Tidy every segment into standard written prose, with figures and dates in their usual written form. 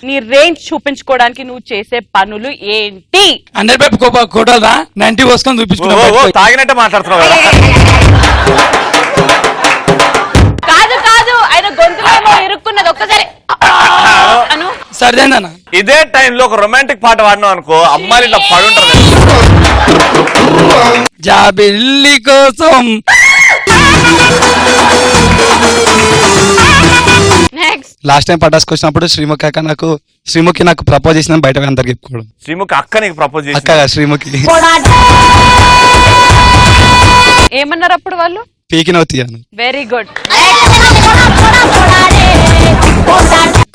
నీ రేంజ్ చూపించుకోవడానికి నువ్వు చేసే పనులు ఏంటి? 100 కోటలరా 90 పోసుకొని చూపించుకున్నా. తాగినట్టే మాట్లాడుతున్నావు కదా. కాదు కాదు, ఆయన గొంతులో ఇరుక్కున్నది ఒక్కసారి అను. సరేనా? ఇదే టైంలో ఒక రొమాంటిక్ పాట పాడినావు అనుకో, అమ్మాయిలు ఇట్లా పడుంటారు. జాబిల్లి కోసం లాస్ట్ టైం పటాస్కి వచ్చినప్పుడు శ్రీముఖి నాకు ప్రపోజ్ చేసిన బయట అందరికి చెప్పుకోవడం. శ్రీముఖి అక్క నీకు ప్రపోజ్ చేసి? అక్క శ్రీముఖి. ఏమన్నారు అప్పుడు వాళ్ళు? పీకినవు తీయను. Very good.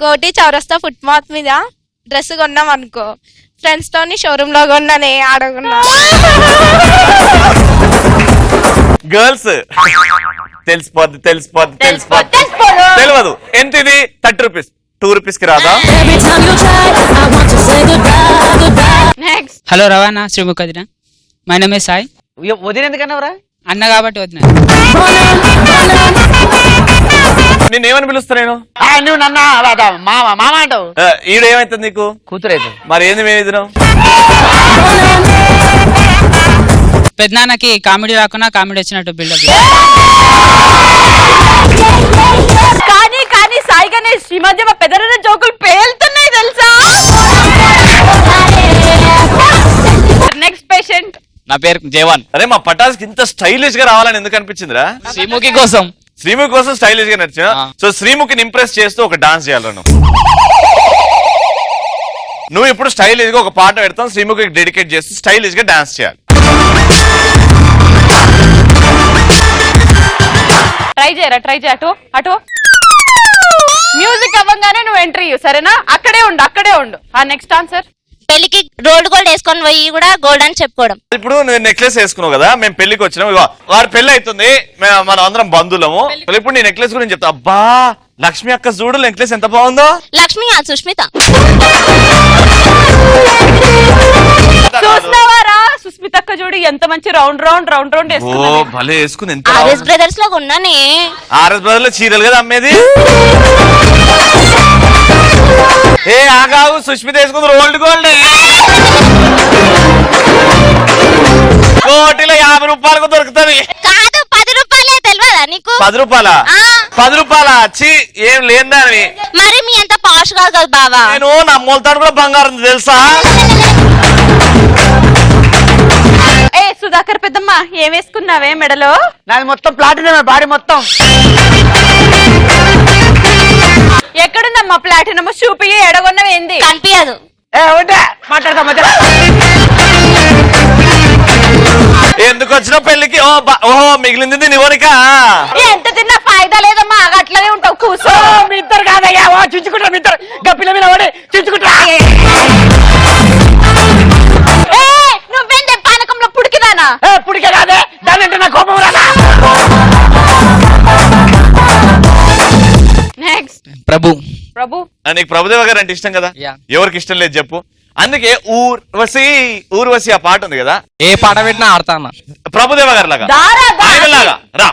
కోటి చౌరస్తా ఫుట్ పాత్ మీద డ్రెస్ కొన్నాం అనుకో, ఫ్రెండ్స్ తోని షోరూమ్ లో కొన్నానే, ఆడకున్నా. గర్ల్స్ తెలిసిపోద్ది తెలియదు. ఎంత ఇది? 30 రూపీస్. 2 రూపీస్ కి రాదా? హలో రవాణా శ్రీముఖ్ వదిన, మై నేమ్ ఇస్ సాయి. వదిన ఎందుకన్నావురా? అన్న కాబట్టి వదిన. నేనేమని పిలుస్తా నేను? నువ్వు నన్న మామ అంటావు. ఈడేమైతుంది నీకు? కూతురు అయితే. మరి ఏంది మేము ఇద్దరం? పెద్దనాన్నకి కామెడీ రాకున్నా కామెడీ వచ్చినట్టు బిల్డప్. కానీ కానీ సాయి గణేష్ ఈ మధ్య మా పెద్ద జోకులు పేలుతున్నాయి తెలుసా? Next patient. నా పేరు జేవన్. అరే మా పటాస్కి ఇంత స్టైలిష్ గా రావాలని ఎందుకు అనిపించిందిరా? శ్రీముఖి కోసం స్టైలిష్ గా నచ్చిన. సో శ్రీముఖిని ఇంప్రెస్ చేస్తూ ఒక డాన్స్ చేయాలి నువ్వు ఇప్పుడు స్టైలిష్ గా ఒక పాట పెడతాం, శ్రీముఖికి డెడికేట్ చేస్తూ స్టైలిష్ గా డాన్స్ చేయాలి. ట్రై చేయ అటు మ్యూజిక్ అవ్వగానే నువ్వు ఎంట్రీ సరేనా? అక్కడే ఉండు. ఆ నెక్స్ట్ ఆన్సర్. పెళ్లికి రోడ్ గోల్డ్ వేసుకొని పోయి కూడా గోల్డ్ అని చెప్పుకోవడం. ఇప్పుడు నువ్వు నెక్లెస్ వేసుకున్నావు కదా, మేము పెళ్లికి వచ్చినాం, వాడి పెళ్లి అవుతుంది, మనం అందరం బంధువులము. ఇప్పుడు నీ నెక్లెస్ గురించి చెప్తా. అబ్బా లక్ష్మి అక్క చూడు నెక్లెస్ ఎంత బాగుందో. లక్ష్మి సుష్మిత. చూసినావారా సుస్మిత అక్క చూడు ఎంత మంచి రౌండ్ భలే వేసుకుని. ఆర్ఎస్ బ్రదర్స్ లో కొన్నానే. ఆర్ఎస్ బ్రదర్స్ లో చీరలు కదా అమ్మేది. ఏ ఆగావు, సుష్మిత వేసుకుంది రోల్డ్ గోల్డ్. కోటిలో 50 రూపాయలకు దొరుకుతుంది. కాదు 10 రూపాయలే. తెలియదా నీకు? 10 రూపాయలా? 10 రూపాయలా? చి ఏం లేదని. మరి మీ అంత పాష్ కాదు కదా బావా. నేను నా మూలతాడు కూడా బంగారం తెలుసా? ఏ సుధాకర్ పెద్దమ్మ ఏం వేసుకున్నావే మెడలో? నాది మొత్తం ప్లాటినమే, బాడీ మొత్తం. ఎక్కడుందమ్మా ప్లాటినమ్? చూపి ఎడగొన్నవేంది? కనిపించదు. మాట్లాడతా మధ్య. ఎందుకు వచ్చిన పెళ్లికి? ఓహో మిగిలింది నివరిక. ఎంత తిన్నా ఫాయిదా లేదమ్మా, అట్లనే ఉంటావు. కూర్చో. మీ ఇద్దరు కాదయ్యా, చించుకుంటారు. మీ ఇద్దరు గప్పిల మీద పడి చించుకుంటా. నువ్వేంటే పానకంలో పుడికిదానా? పుడికే కాదే, దాని అంటే నా కోపం రాదా? నెక్స్ట్. ప్రభు. నీకు ప్రభుదేవ గారు అంటే ఇష్టం కదా? ఎవరికి ఇష్టం లేదు చెప్పు. అందుకే ఊర్వశి ఆ పాట ఉంది కదా, ఏ పాట పెట్టినా ఆడతా అన్న. ప్రభుదేవ గారు లాగా రా.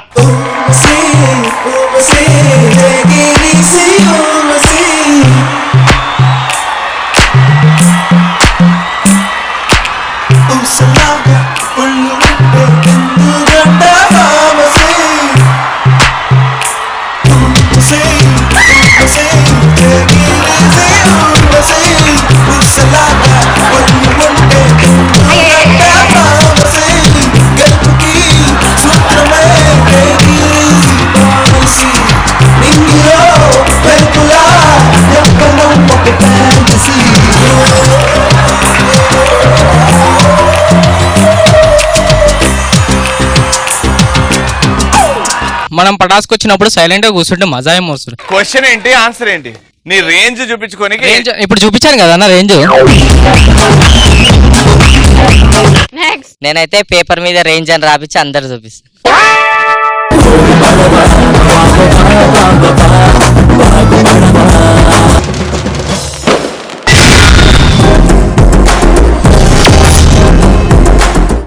మనం పటాస్కి వచ్చినప్పుడు సైలెంట్ గా కూర్చుంటే మజా ఏం వస్తుంది. క్వశ్చన్ ఏంటి, ఆన్సర్ ఏంటి? నీ రేంజ్ చూపించుకోనికి. ఇప్పుడు చూపించాను కదా అన్న రేంజ్. నేనైతే పేపర్ మీద రేంజ్ అని రాపించి అందరు చూపిస్తాను.